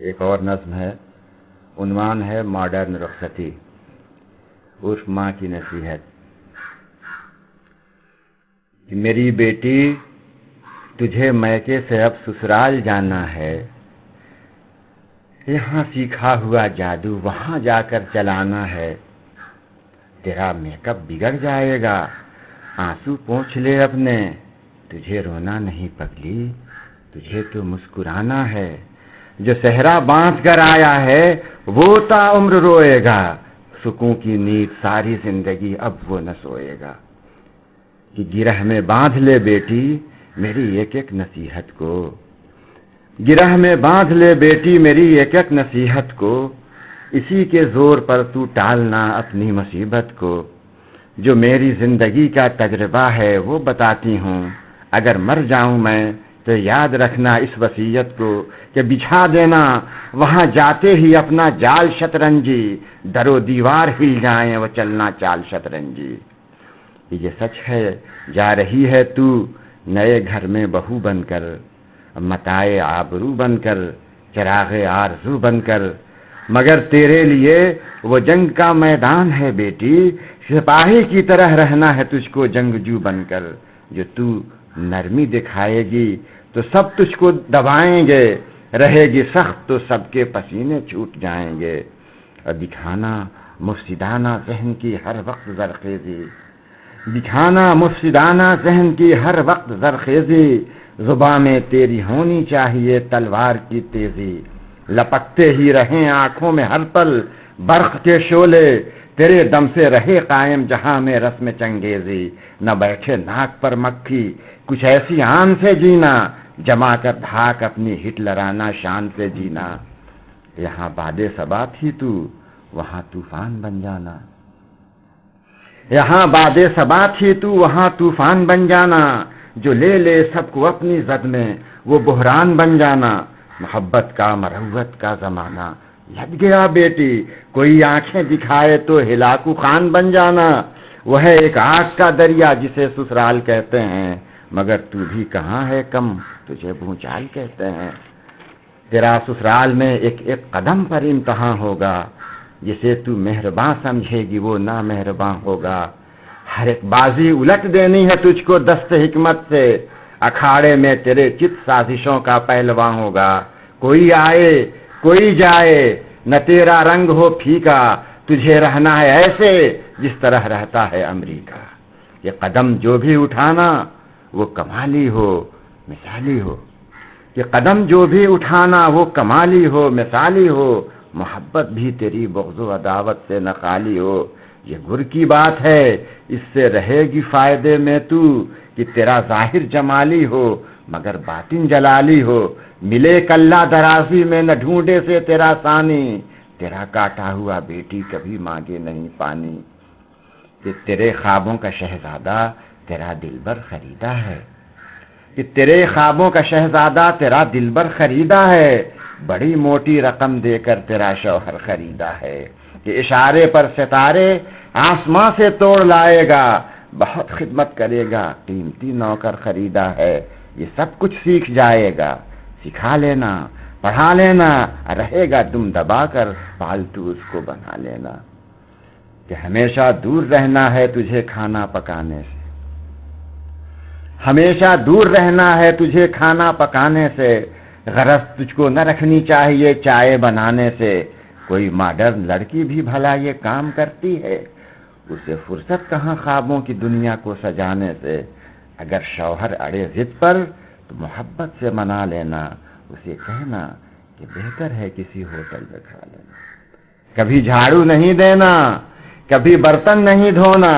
ایک اور نظم ہے، عنوان ہے ماڈرن رخصتی عرف ماں کی نصیحت. میری بیٹی تجھے میکے سے اب سسرال جانا ہے، یہاں سیکھا ہوا جادو وہاں جا کر چلانا ہے. تیرا میک اپ بگڑ جائے گا، آنسو پوچھ لے اپنے، تجھے رونا نہیں پگلی، تجھے تو مسکرانا ہے. جو صحرا باندھ کر آیا ہے وہ تا عمر روئے گا، سکون کی نیند ساری زندگی اب وہ نہ سوئے گا. کہ گرہ میں باندھ لے بیٹی میری ایک ایک نصیحت کو، گرہ میں باندھ لے بیٹی میری ایک ایک نصیحت کو، اسی کے زور پر تو ٹالنا اپنی مصیبت کو. جو میری زندگی کا تجربہ ہے وہ بتاتی ہوں، اگر مر جاؤں میں تو یاد رکھنا اس وصیت کو، کہ بچھا دینا وہاں جاتے ہی اپنا جال شطرنجی، در و دیوار ہل جائیں وہ چلنا چال شطرنجی. یہ سچ ہے جا رہی ہے تو نئے گھر میں بہو بن کر، متاع آبرو بن کر، چراغ آرزو بن کر، مگر تیرے لیے وہ جنگ کا میدان ہے بیٹی، سپاہی کی طرح رہنا ہے تجھ کو جنگجو بن کر. جو تو نرمی دکھائے گی تو سب تجھ کو دبائیں گے، رہے گی سخت تو سب کے پسینے چھوٹ جائیں گے. اور دکھانا مفسدانہ ذہن کی ہر وقت زرخیزی، دکھانا مفسدانہ ذہن کی ہر وقت زرخیزی، زباں میں تیری ہونی چاہیے تلوار کی تیزی. لپکتے ہی رہیں آنکھوں میں ہر پل برق کے شعلے، تیرے دم سے رہے قائم جہاں میں رسم چنگیزی. نہ بیٹھے ناک پر مکھی کچھ ایسی آن سے جینا، جما کر دھاک اپنی ہٹلرانہ شان سے جینا. یہاں باد صبا تھی تو وہاں طوفان بن جانا، یہاں باد صبا تھی تو وہاں طوفان بن جانا. جو لے لے سب کو اپنی زد میں وہ بحران بن جانا. محبت کا مروت کا زمانہ لگ گیا بیٹی، کوئی آنکھیں دکھائے تو ہلاکو خان بن جانا. وہ ہے ایک آگ کا دریا جسے سسرال کہتے ہیں، مگر تو بھی کہاں ہے کم، تجھے بھونچال کہتے ہیں. تیرا سسرال میں ایک ایک قدم پر امتحان ہوگا، جسے تو مہرباں سمجھے گی وہ نامہرباں ہوگا. ہر ایک بازی الٹ دینی ہے تجھ کو دست حکمت سے، اکھاڑے میں تیرے چت سازشوں کا پہلواں ہوگا. کوئی آئے کوئی جائے نہ تیرا رنگ ہو پھیکا، تجھے رہنا ہے ایسے جس طرح رہتا ہے امریکہ. یہ قدم جو بھی اٹھانا وہ کمالی ہو مثالی ہو، یہ قدم جو بھی اٹھانا وہ کمالی ہو مثالی ہو. محبت بھی تیری بغض و عداوت سے نہ خالی ہو. یہ گر کی بات ہے اس سے رہے گی فائدے میں تو، کہ تیرا ظاہر جمالی ہو مگر باطن جلالی ہو. ملے کلہ درازی میں نہ ڈھونڈے سے تیرا ثانی، تیرا کاٹا ہوا بیٹی کبھی مانگے نہیں پانی. کہ تیرے خوابوں کا شہزادہ تیرا دلبر خریدا ہے، کہ تیرے خوابوں کا شہزادہ تیرا دلبر خریدا ہے. بڑی موٹی رقم دے کر تیرا شوہر خریدا ہے. کہ اشارے پر ستارے آسماں سے توڑ لائے گا، بہت خدمت کرے گا قیمتی نوکر خریدا ہے. یہ سب کچھ سیکھ جائے گا، سکھا لینا پڑھا لینا، رہے گا دم دبا کر پالتو اس کو بنا لینا. کہ ہمیشہ دور رہنا ہے تجھے کھانا پکانے سے، ہمیشہ دور رہنا ہے تجھے کھانا پکانے سے. غرض تجھ کو نہ رکھنی چاہیے چائے بنانے سے. کوئی ماڈرن لڑکی بھی بھلا یہ کام کرتی ہے، اسے فرصت کہاں خوابوں کی دنیا کو سجانے سے. اگر شوہر اڑے ضد پر تو محبت سے منا لینا، اسے کہنا کہ بہتر ہے کسی ہوٹل میں کھا لینا. کبھی جھاڑو نہیں دینا، کبھی برتن نہیں دھونا،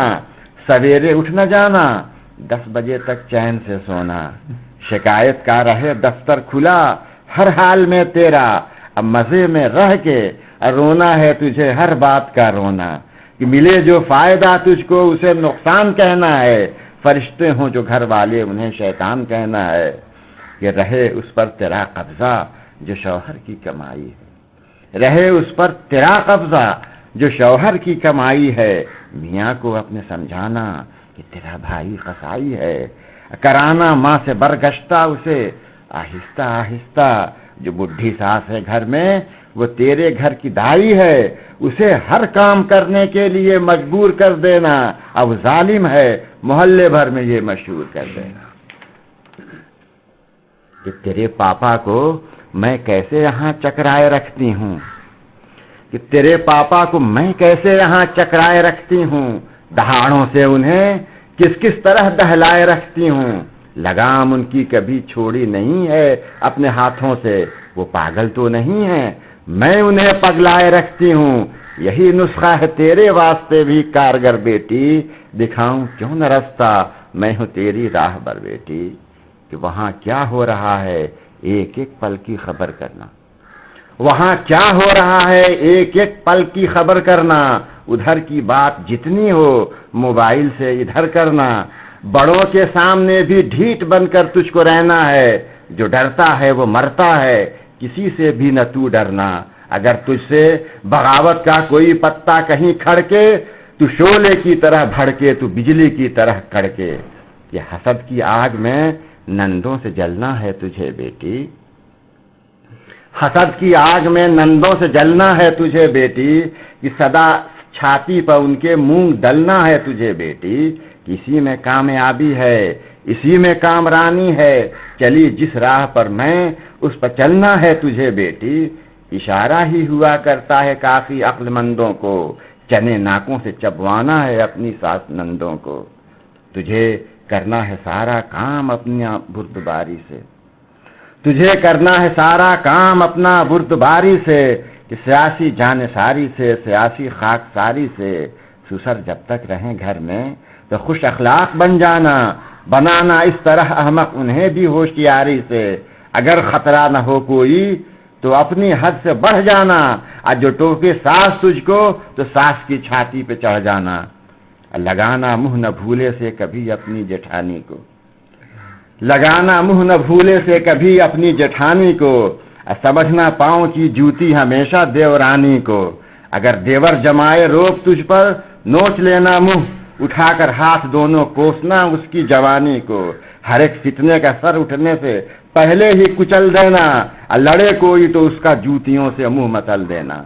سویرے اٹھ نہ جانا، 10 بجے تک چین سے سونا. شکایت کا رہے دفتر کھلا ہر حال میں تیرا، اب مزے میں رہ کے رونا ہے تجھے ہر بات کا رونا. کہ ملے جو فائدہ تجھ کو اسے نقصان کہنا ہے، فرشتے ہوں جو گھر والے انہیں شیطان کہنا ہے. کہ رہے اس پر تیرا قبضہ جو شوہر کی کمائی ہے، رہے اس پر تیرا قبضہ جو شوہر کی کمائی ہے. میاں کو اپنے سمجھانا کہ تیرا بھائی قصائی ہے، کرانا ماں سے برگشتہ اسے آہستہ آہستہ جو بڈھی ساس ہے گھر میں وہ تیرے گھر کی دائی ہے، اسے ہر کام کرنے کے لیے مجبور کر دینا، اب ظالم ہے محلے بھر میں یہ مشہور کر دینا کہ تیرے پاپا کو میں کیسے یہاں چکرائے رکھتی ہوں، کہ تیرے پاپا کو میں کیسے یہاں چکرائے رکھتی ہوں، دہاڑوں سے انہیں کس کس طرح دہلائے رکھتی ہوں، لگام ان کی کبھی چھوڑی نہیں ہے اپنے ہاتھوں سے، وہ پاگل تو نہیں ہے، میں انہیں پگلائے رکھتی ہوں، یہی نسخہ ہے تیرے واسطے بھی کارگر بیٹی، دکھاؤں کیوں نہ رستہ میں ہوں تیری راہ بر بیٹی، کہ وہاں کیا ہو رہا ہے ایک ایک پل کی خبر کرنا، وہاں کیا ہو رہا ہے ایک ایک پل کی خبر کرنا، ادھر کی بات جتنی ہو موبائل سے ادھر کرنا، بڑوں کے سامنے بھی ڈھیٹ بن کر تجھ کو رہنا ہے، جو ڈرتا ہے وہ مرتا ہے، کسی سے بھی نہ تو ڈرنا، اگر تجھ سے بغاوت کا کوئی پتا کہیں کھڑکے تو شعلے کی طرح بھڑکے، تو بجلی کی طرح کڑکے، یہ حسد کی آگ میں نندوں سے جلنا ہے تجھے بیٹی، حسد کی آگ میں نندوں سے جلنا ہے تجھے بیٹی، کہ صدا چھاتی پر ان کے مونگ ڈلنا ہے تجھے بیٹی، کسی میں کامیابی ہے اسی میں کامرانی ہے، چلی جس راہ پر میں اس پر چلنا ہے تجھے بیٹی، اشارہ ہی ہوا کرتا ہے کافی عقل مندوں کو، چنے ناکوں سے چبوانا ہے اپنی ساس نندوں کو، تجھے کرنا ہے سارا کام اپنی بردباری سے، تجھے کرنا ہے سارا کام اپنا بردباری سے، کہ سیاسی جانثاری سے، سیاسی خاک ساری سے، سسر جب تک رہیں گھر میں تو خوش اخلاق بن جانا، بنانا اس طرح احمق انہیں بھی ہوشیاری سے، اگر خطرہ نہ ہو کوئی تو اپنی حد سے بڑھ جانا، اور جو ٹوکے ساس تجھ کو تو ساس کی چھاتی پہ چڑھ جانا، لگانا منہ نہ بھولے سے کبھی اپنی جٹھانی کو، لگانا منہ نہ بھولے سے کبھی اپنی جٹھانی کو، سمجھنا پاؤں کی جوتی ہمیشہ دیورانی کو، اگر دیور جمائے روب تجھ پر نوچ لینا منہ، اٹھا کر ہاتھ دونوں کوسنا اس کی جوانی کو، ہر ایک فتنے کا سر اٹھنے سے پہلے ہی کچل دینا، لڑے کوئی تو اس کا جوتیوں سے منہ متل دینا،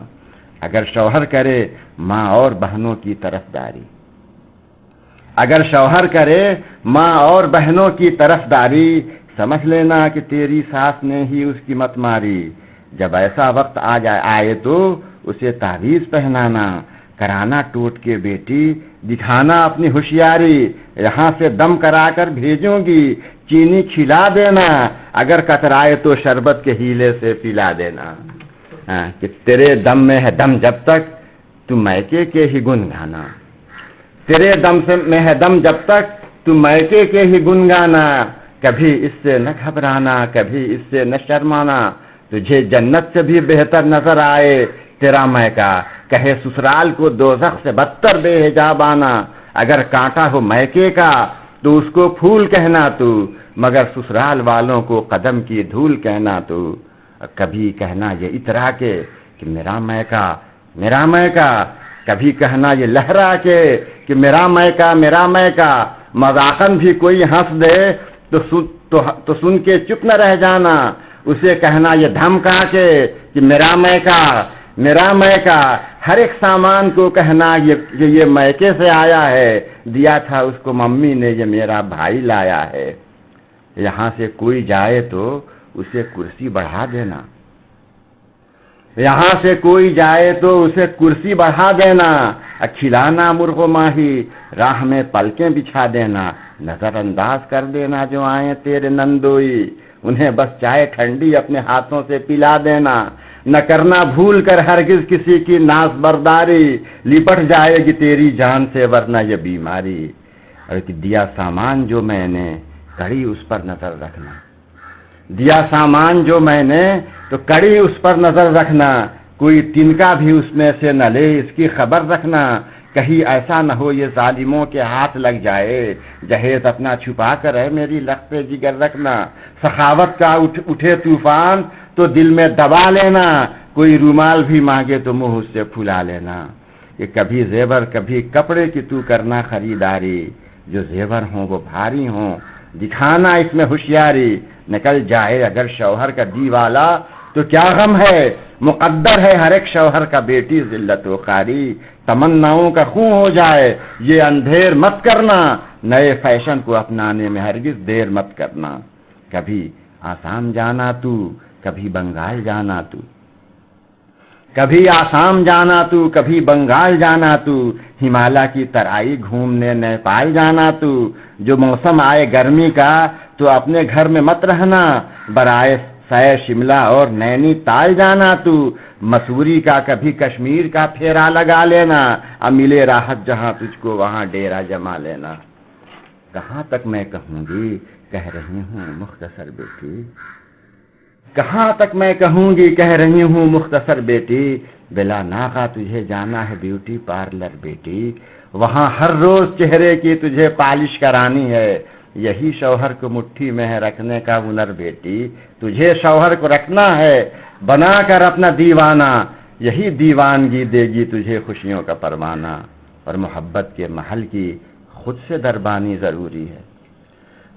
اگر شوہر کرے ماں اور بہنوں کی طرفداری، اگر شوہر کرے ماں اور بہنوں کی طرفداری، سمجھ لینا کہ تیری ساس نے ہی اس کی مت ماری، جب ایسا وقت آئے تو اسے تعویذ پہنانا، کرانا ٹوٹ کے بیٹی، دکھانا اپنی ہوشیاری، یہاں سے دم کرا کر بھیجوں گی، چینی کھلا دینا، اگر کترائے تو شربت کے ہیلے سے پلا دینا، کہ تیرے دم میں ہے دم جب تک تو میکے کے ہی گن گانا، تیرے دم میں ہے دم جب تک تو میکے کے ہی گن گانا، کبھی اس سے نہ گھبرانا کبھی اس سے نہ شرمانا، تجھے جنت سے بھی بہتر نظر آئے تیرا میکا، کہے سسرال کو دوزخ سے بدتر بے حجاب آنا، اگر کانٹا ہو میکے کا تو اس کو پھول کہنا تو، مگر سسرال والوں کو قدم کی دھول کہنا تو، کبھی کہنا یہ اترا کے کہ میرا میکا میرا میکا، کبھی کہنا یہ لہرا کے کہ میرا میکا میرا میکا، مذاقن بھی کوئی ہنس دے تو سن کے چپ نہ رہ جانا، اسے کہنا یہ دھمکا کے کہ میرا میکا میرا میکا، ہر ایک سامان کو کہنا یہ میکے سے آیا ہے، دیا تھا اس کو ممی نے یہ میرا بھائی لایا ہے، یہاں سے کوئی جائے تو اسے کرسی بڑھا دینا، یہاں سے کوئی جائے تو اسے کرسی بڑھا دینا، کھلانا مرغ و ماہی، راہ میں پلکیں بچھا دینا، نظر انداز کر دینا جو آئیں تیرے نندوئی، انہیں بس چائے ٹھنڈی اپنے ہاتھوں سے پلا دینا، نہ کرنا بھول کر ہرگز کسی کی ناز برداری، لپٹ جائے گی تیری جان سے ورنہ یہ بیماری، اور دیا سامان جو میں نے کڑی اس پر نظر رکھنا، دیا سامان جو میں نے تو کڑی اس پر نظر رکھنا، کوئی تنکا بھی اس میں سے نہ لے اس کی خبر رکھنا، کہیں ایسا نہ ہو یہ ظالموں کے ہاتھ لگ جائے، جہیز اپنا چھپا کر ہے میری لخت جگر رکھنا، سخاوت کا اٹھے طوفان تو دل میں دبا لینا، کوئی رومال بھی مانگے تو منہ اس سے پھلا لینا، کہ کبھی زیور کبھی کپڑے کی تو کرنا خریداری، جو زیور ہوں وہ بھاری ہوں، دکھانا اس میں ہوشیاری، نکل جائے اگر شوہر کا دی والا تو کیا غم ہے، مقدر ہے ہر ایک شوہر کا بیٹی ذلت و خواری، تمناؤں کا خون ہو جائے یہ اندھیر مت کرنا، نئے فیشن کو اپنانے میں ہرگز دیر مت کرنا، کبھی آسام جانا تو کبھی بنگال جانا تو، کبھی آسام جانا تو کبھی بنگال جانا تو، ہمالیہ کی ترائی گھومنے نیپال جانا تو، جو موسم آئے گرمی کا تو اپنے گھر میں مت رہنا، برائے سیر شملہ اور نینی تال جانا تو، مسوری کا کبھی کشمیر کا پھیرا لگا لینا، اب ملے راحت جہاں تجھ کو وہاں ڈیرا جما لینا۔ کہاں تک میں کہوں گی کہہ رہی ہوں مختصر بیٹی، کہاں تک میں کہوں گی کہہ رہی ہوں مختصر بیٹی، بلا ناغہ تجھے جانا ہے بیوٹی پارلر بیٹی، وہاں ہر روز چہرے کی تجھے پالش کرانی ہے، یہی شوہر کو مٹھی میں ہے رکھنے کا ہنر بیٹی، تجھے شوہر کو رکھنا ہے بنا کر اپنا دیوانہ، یہی دیوانگی دے گی تجھے خوشیوں کا پروانہ، اور محبت کے محل کی خود سے دربانی ضروری ہے،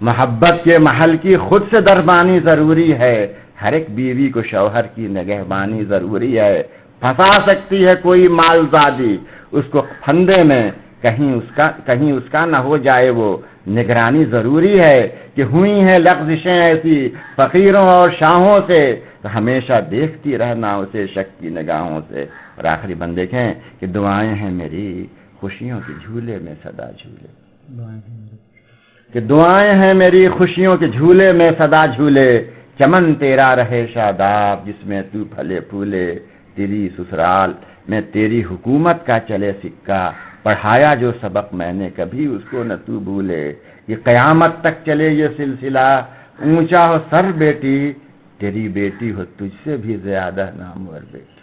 محبت کے محل کی خود سے دربانی ضروری ہے، ہر ایک بیوی کو شوہر کی نگہبانی ضروری ہے، پھنسا سکتی ہے کوئی مالزادی اس کو پھندے میں، کہیں اس کا نہ ہو جائے وہ، نگرانی ضروری ہے کہ ہوئی ہیں لغزشیں ایسی فقیروں اور شاہوں سے، تو ہمیشہ دیکھتی رہنا اسے شک کی نگاہوں سے۔ اور آخری بند دیکھیں کہ دعائیں ہیں میری خوشیوں کے جھولے میں صدا جھولے، کہ دعائیں ہیں میری خوشیوں کے جھولے میں صدا جھولے، چمن تیرا رہے شاداب جس میں تو پھلے پھولے، تیری سسرال میں تیری حکومت کا چلے سکہ، پڑھایا جو سبق میں نے کبھی اس کو نہ تو بھولے، یہ قیامت تک چلے یہ سلسلہ، اونچا ہو سر بیٹی تیری بیٹی ہو تجھ سے بھی زیادہ نامور بیٹی۔